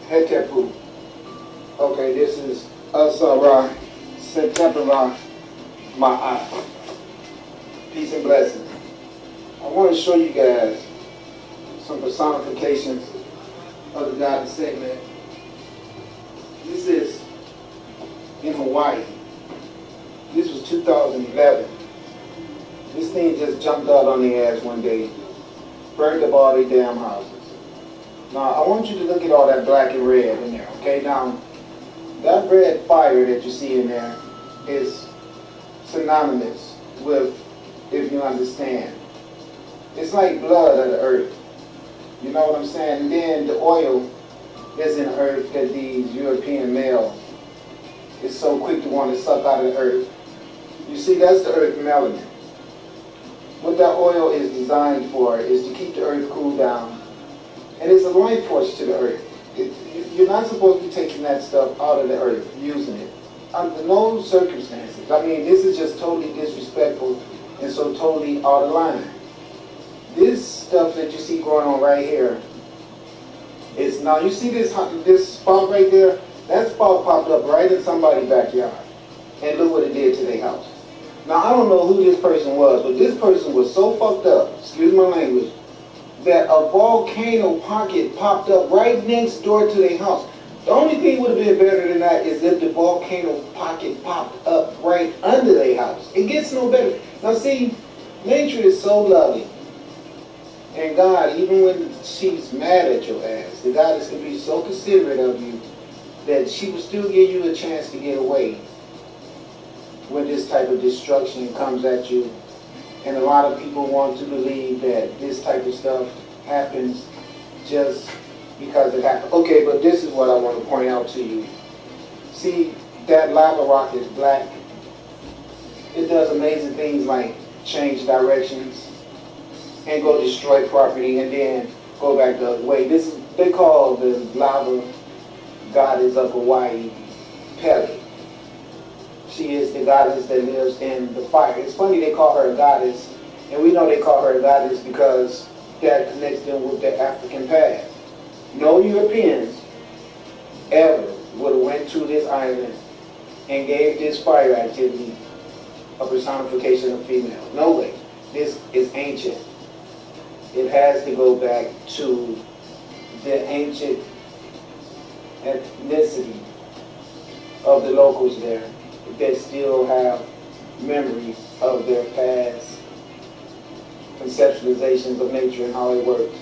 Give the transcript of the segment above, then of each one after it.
Hetepu. Okay, this is Asara, September Ma'at. Peace and blessings. I want to show you guys some personifications of the God segment. This is in Hawaii. This was 2011. This thing just jumped out on the ass one day, burned up all their damn houses. Now, I want you to look at all that black and red in there, okay? Now, that red fire that you see in there is synonymous with, if you understand, it's like blood of the earth. You know what I'm saying? And then the oil that's in the earth that these European males is so quick to want to suck out of the earth. You see, that's the earth melanin. What that oil is designed for is to keep the earth cool down. And it's a life force to the earth. You're not supposed to be taking that stuff out of the earth, using it. Under no circumstances. I mean, this is just totally disrespectful and so totally out of line. This stuff that you see going on right here is, now you see this spot right there? That spot popped up right in somebody's backyard. And look what it did to their house. Now, I don't know who this person was, but this person was so fucked up, excuse my language, that a volcano pocket popped up right next door to their house. The only thing would have been better than that is if the volcano pocket popped up right under their house. It gets no better. Now see, nature is so loving. And God, even when she's mad at your ass, the goddess can be so considerate of you that she will still give you a chance to get away when this type of destruction comes at you. And a lot of people want to believe that this type of stuff happens just because it happened. Okay, but this is what I want to point out to you. See, that lava rock is black. It does amazing things like change directions and go destroy property and then go back the other way. This is, they call the lava goddess of Hawaii Pele. She is the goddess that lives in the fire. It's funny they call her a goddess, and we know they call her a goddess because that connects them with their African past. No Europeans ever would have went to this island and gave this fire activity a personification of female. No way. This is ancient. It has to go back to the ancient ethnicity of the locals there that still have memories of their past conceptualizations of nature and how it works.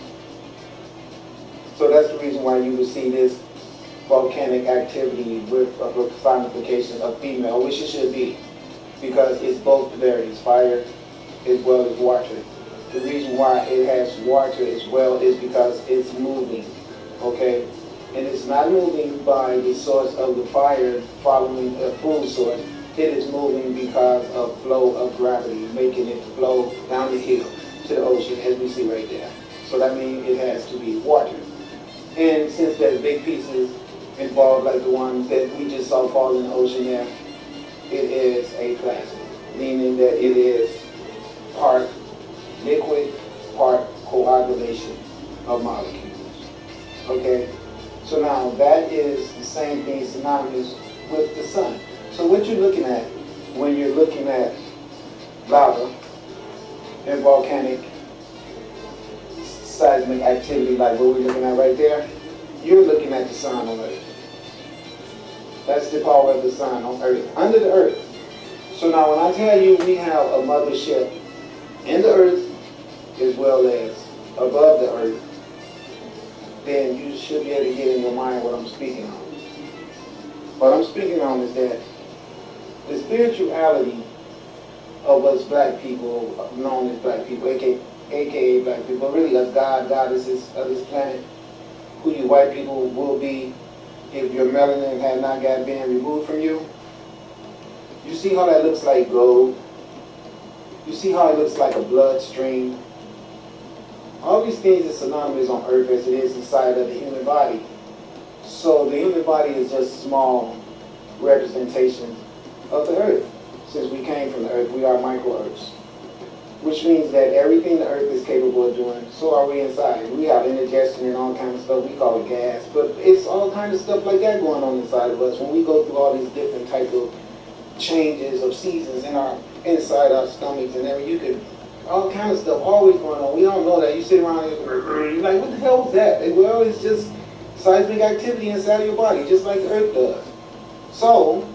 So that's the reason why you would see this volcanic activity with a personification of female, which it should be, because it's both polarities, fire as well as water. The reason why it has water as well is because it's moving, okay? And it's not moving by the source of the fire following a full source. It is moving because of flow of gravity, making it flow down the hill to the ocean, as we see right there. So that means it has to be water. And since there's big pieces involved, like the one that we just saw fall in the ocean there, it is a plasma, meaning that it is part liquid, part coagulation of molecules. Okay? So now that is the same thing synonymous with the sun. So what you're looking at when you're looking at lava and volcanic seismic activity like what we're looking at right there, you're looking at the sun on Earth. That's the power of the sun on Earth, under the Earth. So now when I tell you we have a mothership in the Earth as well as above the Earth, then you should be able to get in your mind what I'm speaking on. What I'm speaking on is that the spirituality of us black people, known as black people, aka black people, really us goddesses of this planet, who you white people will be if your melanin had not got been removed from you. You see how that looks like gold? You see how it looks like a bloodstream? All these things are synonymous on Earth as it is inside of the human body. So the human body is just small representations of the Earth. Since we came from the Earth, we are micro-Earths. which means that everything the earth is capable of doing, so are we inside. We have indigestion and all kinds of stuff. We call it gas, but it's all kinds of stuff like that going on inside of us when we go through all these different type of changes of seasons in our inside our stomachs and everything. You could all kind of stuff always going on. We don't know that. You sit around and you're like, what the hell was that? And well, it's just seismic activity inside of your body, just like the earth does. So,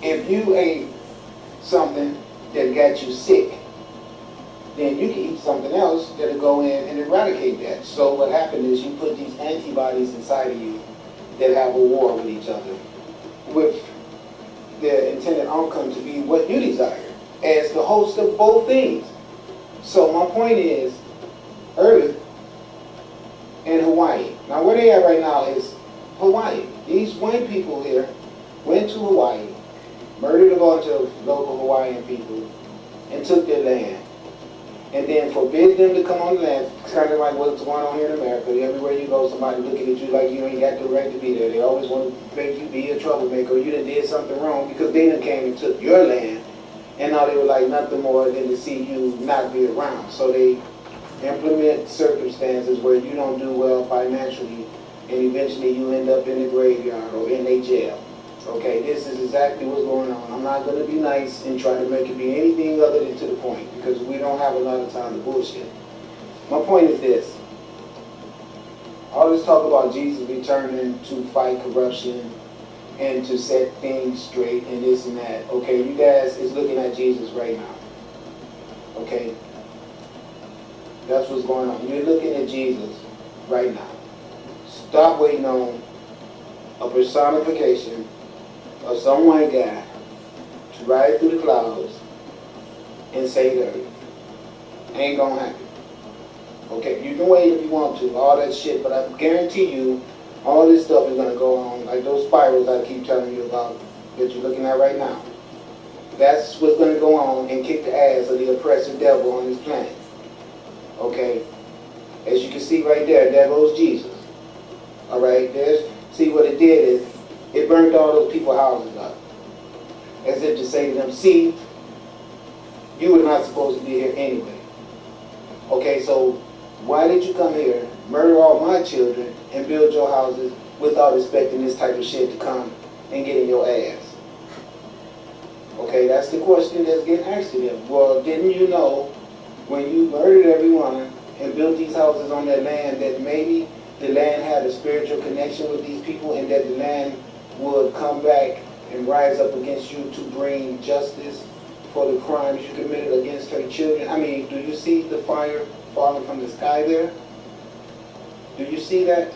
if you ate something that got you sick, then you can eat something else that'll go in and eradicate that. So what happened is you put these antibodies inside of you that have a war with each other, with the intended outcome to be what you desire as the host of both things. So my point is, Earth and Hawaii. Now where they at right now is Hawaii. These white people here went to Hawaii, murdered a bunch of local Hawaiian people, and took their land. And then forbid them to come on the land, kind of like what's going on here in America. Everywhere you go, somebody looking at you like you ain't got the right to be there. They always want to make you be a troublemaker. You done did something wrong because they done came and took your land, and now they were like nothing more than to see you not be around. So they implement circumstances where you don't do well financially, and eventually you end up in the graveyard or in a jail. Okay, this is exactly what's going on. I'm not going to be nice and try to make it be anything other than to the point, because we don't have a lot of time to bullshit. My point is this. All this talk about Jesus returning to fight corruption and to set things straight and this and that. Okay, you guys is looking at Jesus right now. Okay? That's what's going on. You're looking at Jesus right now. Stop waiting on a personification of some white guy to ride through the clouds and save the earth. Ain't gonna happen. Okay, you can wait if you want to, all that shit, but I guarantee you, all this stuff is gonna go on, like those spirals I keep telling you about that you're looking at right now. That's what's gonna go on and kick the ass of the oppressive devil on this planet. Okay? As you can see right there, there goes Jesus. Alright, see what it did is, it burned all those people's houses up. As if to say to them, see, you were not supposed to be here anyway. Okay, so why did you come here, murder all my children, and build your houses without expecting this type of shit to come and get in your ass? Okay, that's the question that's getting asked to them. Well, didn't you know when you murdered everyone and built these houses on that land that maybe the land had a spiritual connection with these people and that the land would come back and rise up against you to bring justice for the crimes you committed against her children? I mean, do you see the fire falling from the sky there? Do you see that?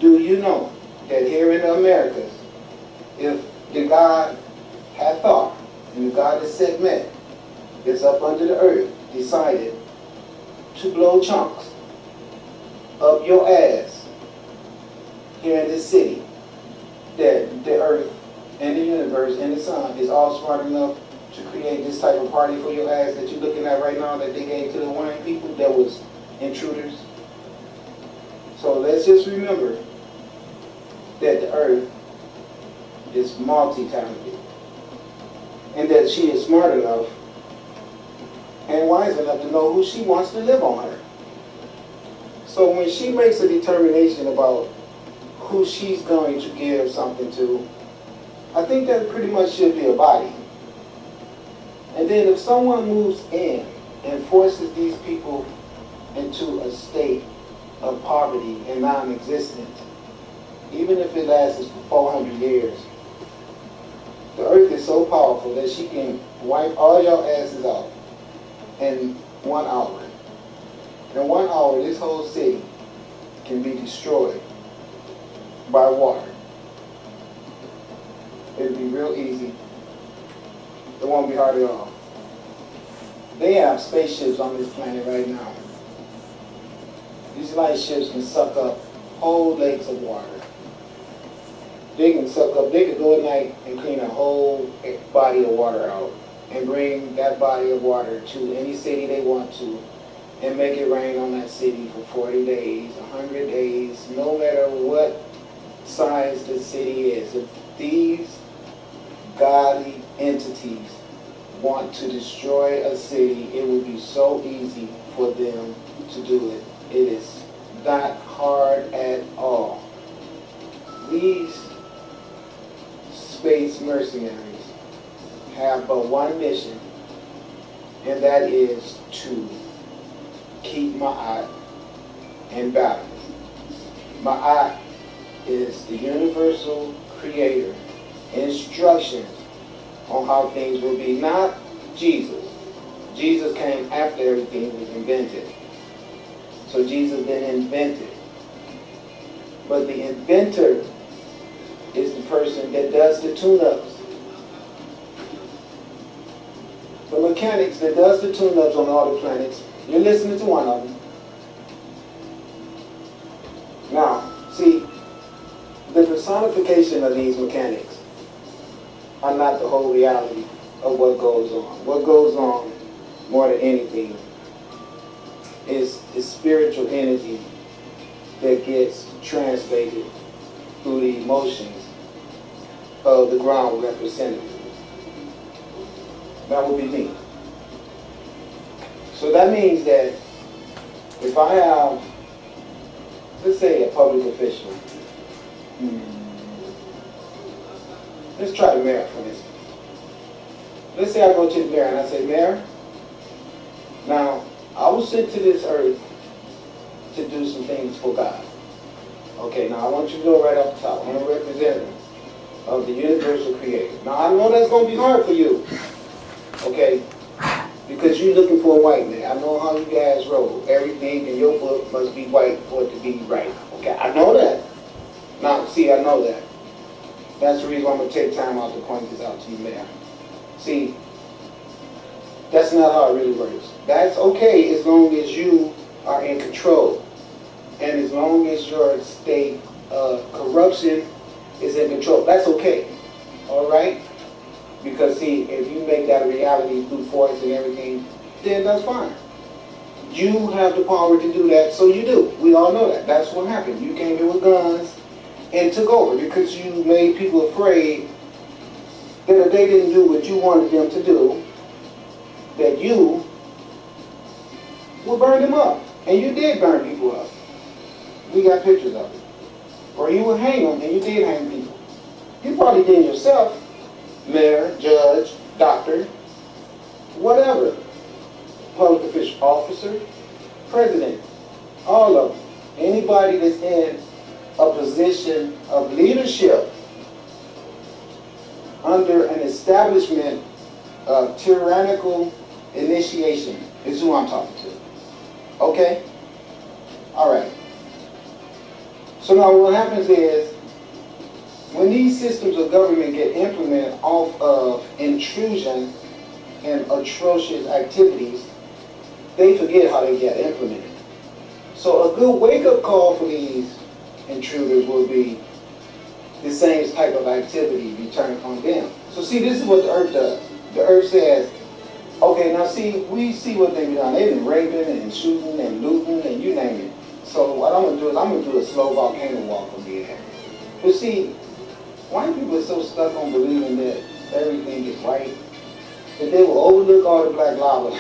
Do you know that here in the Americas, if the God had thought, and the God that said met, that's up under the earth, decided to blow chunks up your ass here in this city, that the earth and the universe and the sun is all smart enough to create this type of party for your ass that you're looking at right now that they gave to the Hawaiian people that was intruders? So let's just remember that the earth is multi-talented and that she is smart enough and wise enough to know who she wants to live on her. So when she makes a determination about who she's going to give something to, I think that pretty much should be a body. And then if someone moves in and forces these people into a state of poverty and non-existence, even if it lasts for 400 years, the earth is so powerful that she can wipe all your asses out in 1 hour. In 1 hour, this whole city can be destroyed by water. It'll be real easy. It won't be hard at all. They have spaceships on this planet right now. These light ships can suck up whole lakes of water. They can go at night and clean a whole body of water out and bring that body of water to any city they want to and make it rain on that city for 40 days, 100 days, no matter what size the city is. If these godly entities want to destroy a city, it would be so easy for them to do it. It is not hard at all. These space mercenaries have but one mission, and that is to keep Ma'at in balance. Ma'at is the universal creator instructions on how things will be, not Jesus. Jesus came after everything was invented. So Jesus didn't invent it. But the inventor is the person that does the tune-ups. The mechanics that does the tune-ups on all the planets. You're listening to one of them. Now, see, the personification of these mechanics are not the whole reality of what goes on. What goes on, more than anything, is the spiritual energy that gets translated through the emotions of the ground representative. That would be me. So that means that if I have, let's say, a public official, let's try the mayor for instance. Let's say I go to the mayor and I say, Mayor, now I was sent to this earth to do some things for God. Okay, now I want you to go right off the top. I'm a representative of the universal creator. Now I know that's going to be hard for you. Okay? Because you're looking for a white man. I know how you guys roll. Everything in your book must be white for it to be right. Okay, I know that. Now, see, I know that. That's the reason why I'm going to take time out to point this out to you, Mayor. See, that's not how it really works. That's okay as long as you are in control. And as long as your state of corruption is in control. That's okay. All right? Because, see, if you make that a reality through force and everything, then that's fine. You have the power to do that, so you do. We all know that. That's what happened. You came here with guns and took over because you made people afraid that if they didn't do what you wanted them to do, that you would burn them up. And you did burn people up. We got pictures of it. Or you would hang them, and you did hang people. You probably did yourself. Mayor, judge, doctor, whatever. Public official, officer, president, all of them. Anybody that's in a position of leadership under an establishment of tyrannical initiation is who I'm talking to. Okay? All right. So now what happens is, when these systems of government get implemented off of intrusion and atrocious activities, they forget how they get implemented. So a good wake-up call for these intruders will be the same type of activity returned on them. So see, this is what the earth does. The earth says, okay, now see, we see what they've done. They've been raping and shooting and looting and you name it. So what I'm going to do is I'm going to do a slow volcano walk from here. But see, white people are so stuck on believing that everything is right that they will overlook all the black lava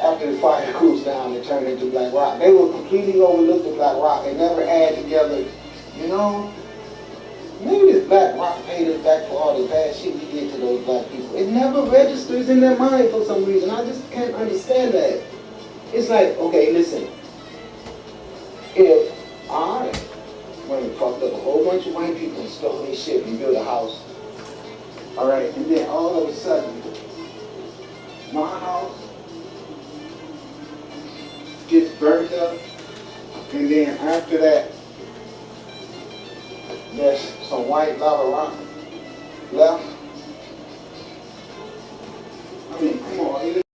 after the fire cools down and turn into black rock. They will completely overlook the black rock and never add together, you know, maybe this black rock paid us back for all the bad shit we did to those black people. It never registers in their mind for some reason. I just can't understand that. It's like, okay, listen, if I went and fucked up a whole bunch of white people and stole their shit and built a house, all right, and then all of a sudden, my house gets burnt up, and then after that, there's some white lava rock left,